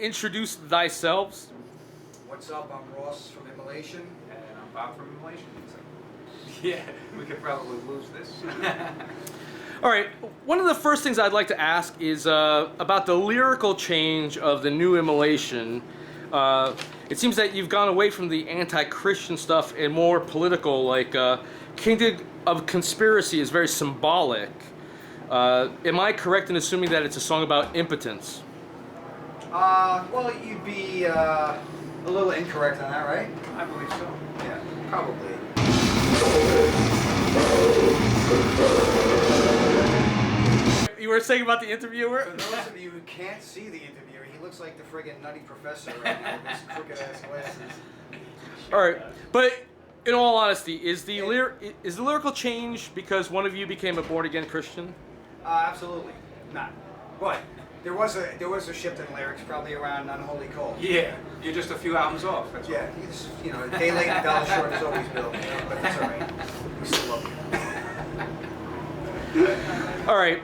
introduce thyselves? What's up? I'm Ross from Immolation. And I'm Bob from Immolation. So, yeah, we could probably lose this. All right, one of the first things I'd like to ask is about the lyrical change of the new Immolation. It seems that you've gone away from the anti-Christian stuff and more political, like Kingdom of Conspiracy is very symbolic. Am I correct in assuming that it's a song about impotence? Well, you'd be a little incorrect on that, right? I believe so. Yeah, probably. You were saying about the interviewer? For those of you who can't see the interviewer, he looks like the friggin' nutty professor right now with his crooked ass glasses. All right, but in all honesty, is the lyrical change because one of you became a born-again Christian? Absolutely not. But there was a shift in lyrics, probably around Unholy Cold. Yeah, you're just a few albums off. That's Yeah, you know, a day late, a dollar short is always Bill, but it's all right. We still love you. All right,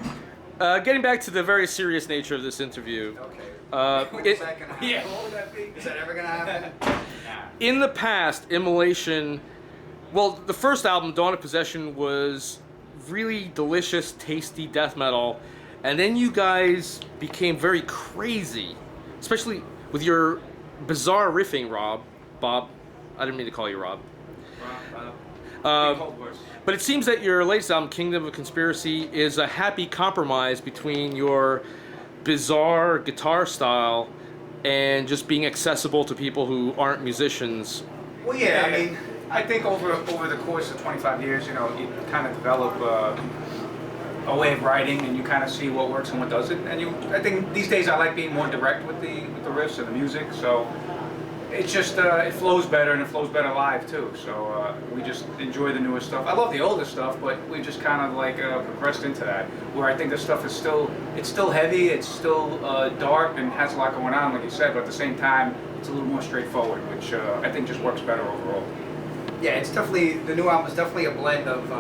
getting back to the very serious nature of this interview. Okay. Is that gonna happen? Yeah, what would that be? Is that ever gonna happen? In the past, Immolation, well, the first album, Dawn of Possession, was really delicious, tasty death metal, and then you guys became very crazy, especially with your bizarre riffing, Bob. I didn't mean to call you Rob. But it seems that your latest album, Kingdom of Conspiracy, is a happy compromise between your bizarre guitar style and just being accessible to people who aren't musicians. Well, yeah, I mean, I think over the course of 25 years, you know, you kind of develop a way of writing, and you kind of see what works and what doesn't. And I think these days I like being more direct with the riffs and the music. So it's just it flows better, and it flows better live too. So we just enjoy the newer stuff. I love the older stuff, but we just kind of like progressed into that, where I think this stuff is still heavy, it's still dark, and has a lot going on, like you said. But at the same time, it's a little more straightforward, which I think just works better overall. yeah, it's definitely, the new album is definitely a blend of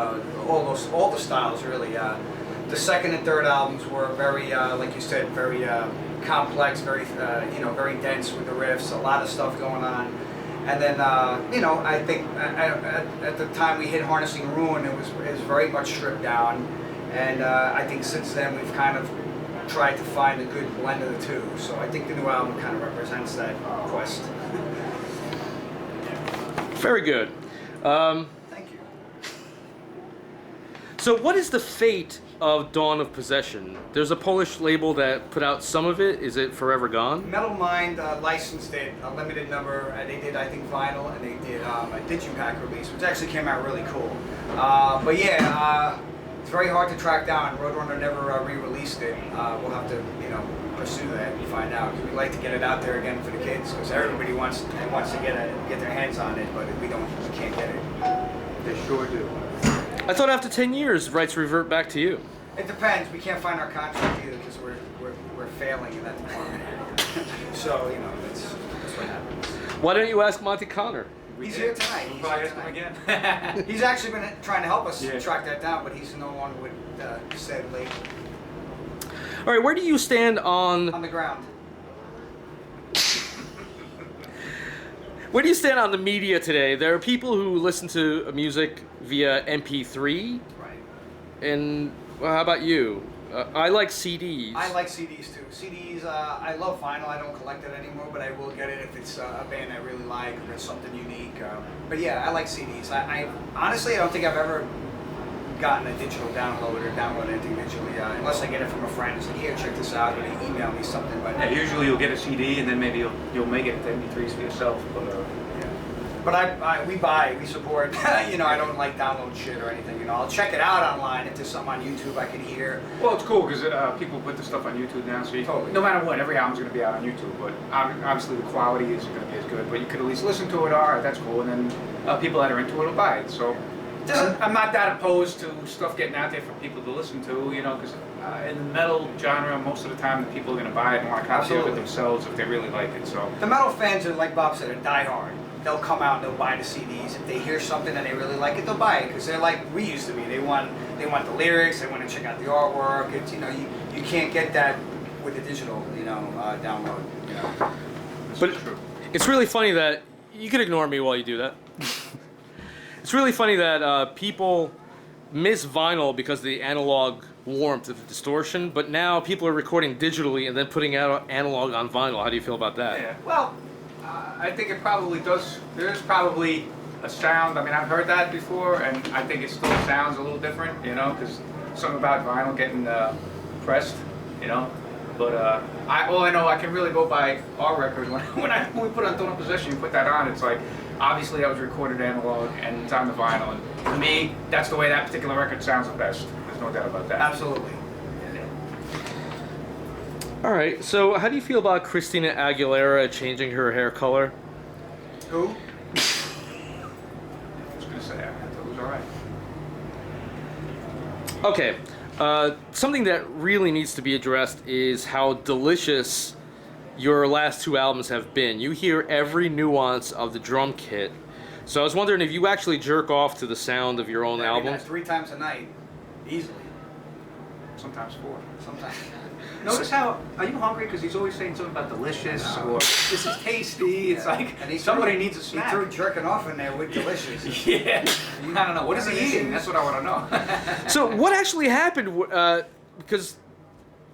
all the styles, really. The second and third albums were very, like you said, very complex, very very dense with the riffs, a lot of stuff going on. And then I think at the time we hit Harnessing Ruin, it was very much stripped down. And I think since then we've kind of tried to find a good blend of the two. So I think the new album kind of represents that quest. Very good. Thank you. So what is the fate of Dawn of Possession? There's a Polish label that put out some of it. Is it forever gone? Metal Mind licensed it, a limited number, and they did, I think, vinyl, and they did a digipack release, which actually came out really cool. But yeah, it's very hard to track down. Roadrunner never re-released it. We'll have to, pursue that and find out. We'd like to get it out there again for the kids, because everybody wants to get their hands on it, but we can't get it. They sure do. I thought after 10 years, rights revert back to you. It depends. We can't find our contract either because we're failing in that department. So that's what happens. Why don't you ask Monty Connor? He's here tonight. We'll probably ask him again. He's actually been trying to help us Yeah. track that down, but he's no longer with said lady All right, where do you stand on on the ground. Where do you stand on the media today? There are people who listen to music via MP3, Right. and well, how about you? I like CDs. I like CDs too. CDs, I love vinyl. I don't collect it anymore, but I will get it if it's a band I really like or it's something unique. But yeah, I like CDs. I honestly, I don't think I've ever gotten a digital download or download anything digitally, unless I get it from a friend. It's like, here, check this out, or they email me something. But Yeah, usually you'll get a CD, and then maybe you'll make it into MP3s for yourself. But But we support. I don't like download shit or anything. I'll check it out online if there's something on YouTube I can hear. well, it's cool because people put the stuff on YouTube now, so Totally. no matter what, every album's going to be out on YouTube. But obviously, the quality isn't going to be as good. But you could at least listen to it. All right, that's cool. And then people that are into it will buy it. So I'm not that opposed to stuff getting out there for people to listen to. Because in the metal genre, most of the time, the people are going to buy it and want to copy it themselves if they really like it. So The metal fans are, like Bob said, are diehard. They'll come out and they'll buy the CDs. If they hear something and they really like it, they'll buy it because they're like we used to be. They want the lyrics. They want to check out the artwork. It's you can't get that with the digital, download. But it's really funny that you can ignore me while you do that. It's really funny that people miss vinyl because of the analog warmth of the distortion, but now people are recording digitally and then putting out analog on vinyl. How do you feel about that? Yeah. Well, I think it probably does. There is probably a sound. I mean, I've heard that before, and I think it still sounds a little different, because something about vinyl getting pressed, But all I know, I can really go by our records. When we put on Tone of Possession, you put that on, it's like, obviously that was recorded analog and it's on the vinyl. And to me, that's the way that particular record sounds the best. There's no doubt about that. Absolutely. All right, so how do you feel about Christina Aguilera changing her hair color? Who? I was going to say, I thought it was all right. Okay, something that really needs to be addressed is how delicious your last two albums have been. You hear every nuance of the drum kit. So I was wondering if you actually jerk off to the sound of your own albums. 3 times a night, easily. Sometimes 4. Sometimes. Notice how, are you hungry? Because he's always saying something about delicious or this is tasty. It's like And somebody needs a snack. He threw jerking off in there with delicious. Yeah. I don't know. What is he eating? That's what I want to know. So what actually happened? Because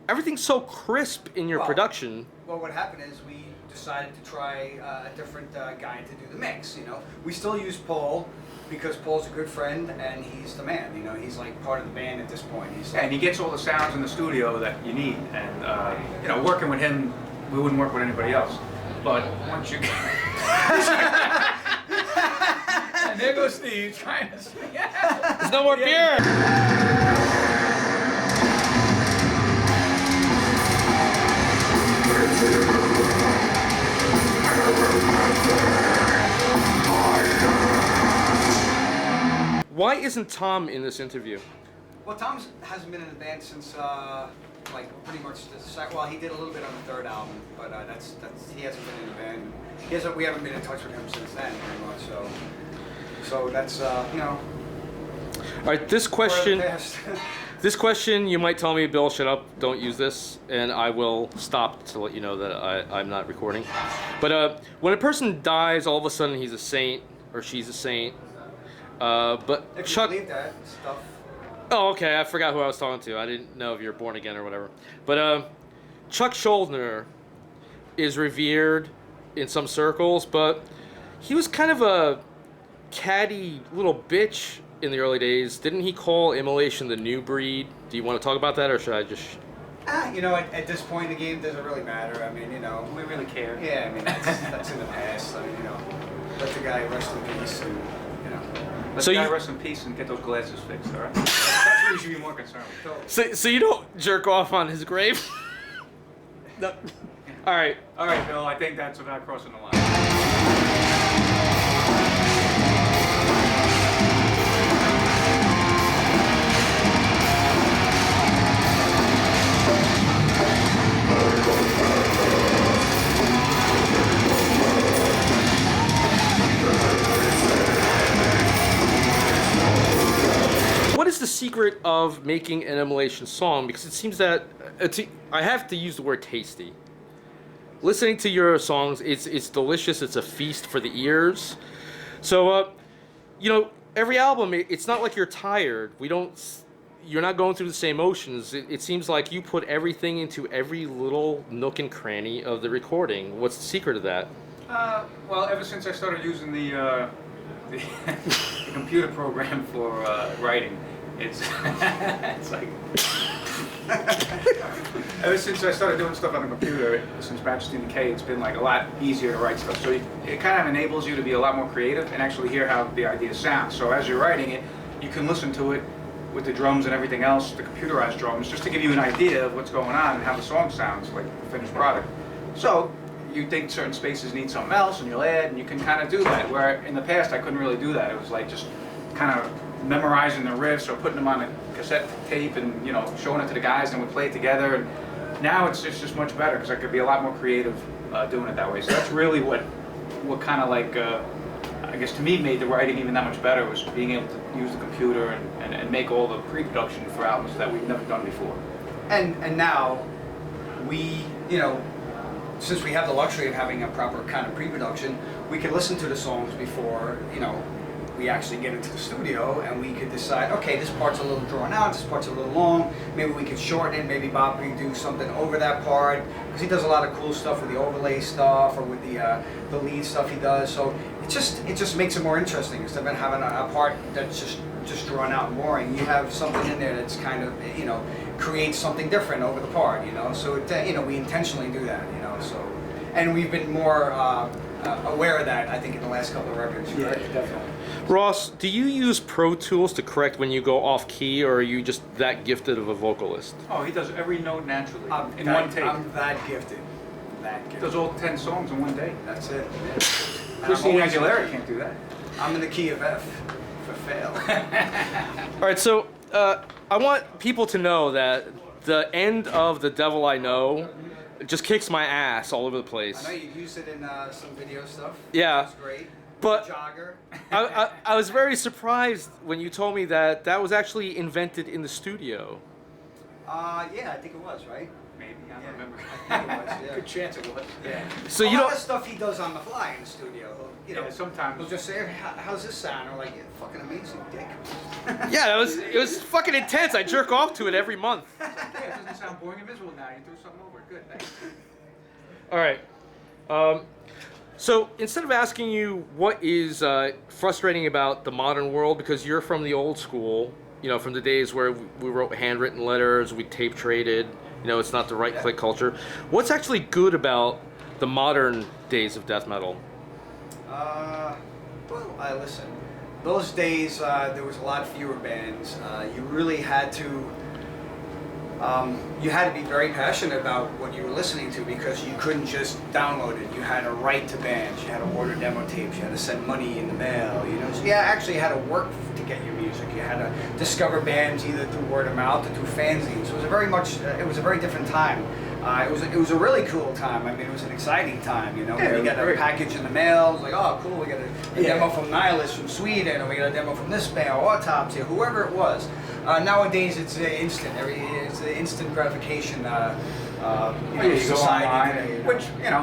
everything's so crisp in your production. Well, what happened is we decided to try a different guy to do the mix. We still use Paul because Paul's a good friend and he's the man. He's like part of the band at this point. He's like, And he gets all the sounds in the studio that you need. And working with him, we wouldn't work with anybody else. But once you and there goes Steve trying to sing. There's no more beer. Why isn't Tom in this interview? Well, Tom hasn't been in the band since pretty much the second. Well, he did a little bit on the third album, but that's he hasn't been in the band. We haven't been in touch with him since then, pretty much. So that's All right, this question. This question, you might tell me, Bill, shut up, don't use this, and I will stop to let you know that I'm not recording. But when a person dies, all of a sudden he's a saint or she's a saint. But if Chuck. you believe that stuff. Oh, okay. I forgot who I was talking to. I didn't know if you're born again or whatever. But Chuck Schuldiner is revered in some circles, but he was kind of a catty little bitch in the early days. Didn't he call Immolation the new breed? Do you want to talk about that, or should I just... At this point in the game, doesn't really matter. I mean, we really care. Yeah, I mean, that's in the past. I mean, let the guy rest in peace and, Let So the guy you- rest in peace and get those glasses fixed, all right? That's what you should be more concerned with. So you don't jerk off on his grave? No. All right. All right, Bill, I think that's about crossing the line. What is the secret of making an Immolation song? Because it seems that I have to use the word tasty. Listening to your songs, it's delicious. It's a feast for the ears. So, every album, it's not like you're tired. You're not going through the same motions. It seems like you put everything into every little nook and cranny of the recording. What's the secret of that? Well, ever since I started using the computer program for writing, it's like ever since I started doing stuff on the computer, since Majesty and Decay, it's been like a lot easier to write stuff. So it kind of enables you to be a lot more creative and actually hear how the idea sounds. So as you're writing it, you can listen to it with the drums and everything else, the computerized drums, just to give you an idea of what's going on and how the song sounds, like the finished product. So you think certain spaces need something else, and you'll add, and you can kind of do that. Where in the past I couldn't really do that. It was like just kind of memorizing the riffs or putting them on a cassette tape and showing it to the guys, and we play it together. And now it's just much better because I could be a lot more creative doing it that way. So that's really what kind of like I guess to me made the writing even that much better, was being able to use the computer and make all the pre-production for albums that we've never done before. And now, we, you know, since we have the luxury of having a proper kind of pre-production, we can listen to the songs before, you know, we actually get into the studio, and we could decide, okay, this part's a little drawn out, this part's a little long, maybe we could shorten it, maybe Bob can do something over that part, because he does a lot of cool stuff with the overlay stuff, or with the lead stuff he does, so it just makes it more interesting. Instead of having a part that's just drawn out and boring, you have something in there that's kind of, you know, creates something different over the part, you know, so it, you know, we intentionally do that, you know, so, and we've been more aware of that, I think, in the last couple of records. Yeah, Right? definitely. Ross, do you use Pro Tools to correct when you go off key, or are you just that gifted of a vocalist? Oh, he does every note naturally in that, one take. I'm that gifted. That gifted. Does all 10 songs in one day. That's it. Christina Aguilera can't do that. I'm in the key of F for fail. All right, so I want people to know that the end of The Devil I Know just kicks my ass all over the place. I know you used it in some video stuff. Yeah. That's great. But Jogger. I was very surprised when you told me that that was actually invented in the studio. Yeah, I think it was, right? Maybe, I don't Yeah, remember. I think it was, yeah. Good chance it was. Yeah. So a you lot don't- of stuff he does on the fly in the studio. You know, Yeah, sometimes. he'll just say, "How's this sound?" Or like, yeah, "Fucking amazing, dick." Yeah, it was fucking intense. I jerk off to it every month. Yeah, it doesn't sound boring and visual now. You threw something over it. Good, thanks. All right. So instead of asking you what is frustrating about the modern world, because you're from the old school, you know, from the days where we wrote handwritten letters, we tape traded, you know, it's not the right click culture. What's actually good about the modern days of death metal? Well, listen. Those days, there was a lot fewer bands. You really had to. You had to be very passionate about what you were listening to, because you couldn't just download it. You had to write to bands. You had to order demo tapes. You had to send money in the mail. You know, so you actually had to work to get your music. You had to discover bands either through word of mouth or through fanzines. It was a very much. It was a very different time. It was a really cool time. I mean, it was an exciting time. You know, Yeah, we got a great. package in the mail. It was like, oh, cool. We got a demo from Nihilist from Sweden, or we got a demo from this band, Autopsy, whoever it was. Nowadays, it's instant. It's an instant gratification. You know, You go society online, today, you know.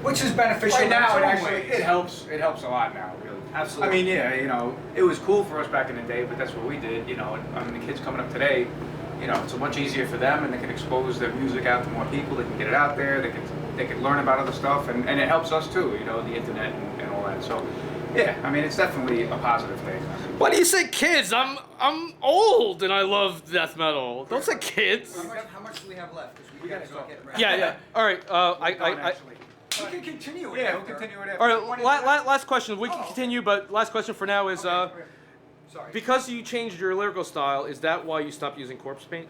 which Which is beneficial. right now in it its own actually ways. it helps a lot now, really. Absolutely. I mean, yeah, you know, it was cool for us back in the day, but that's what we did. You know, and, I mean, the kids coming up today, you know, it's much easier for them, and they can expose their music out to more people. They can get it out there. They can learn about other stuff, and it helps us too. You know, the internet and all that. So, yeah, I mean, it's definitely a positive thing. Why do you say kids? I'm old and I love death metal. Don't say kids. How much do we have left? 'Cause we gotta start getting ready. Yeah. All right. Actually. We can continue it. Yeah, we'll after. continue it. All right. Last question. We can continue, but last question for now is Okay. Sorry. because you changed your lyrical style. Is that why you stopped using corpse paint?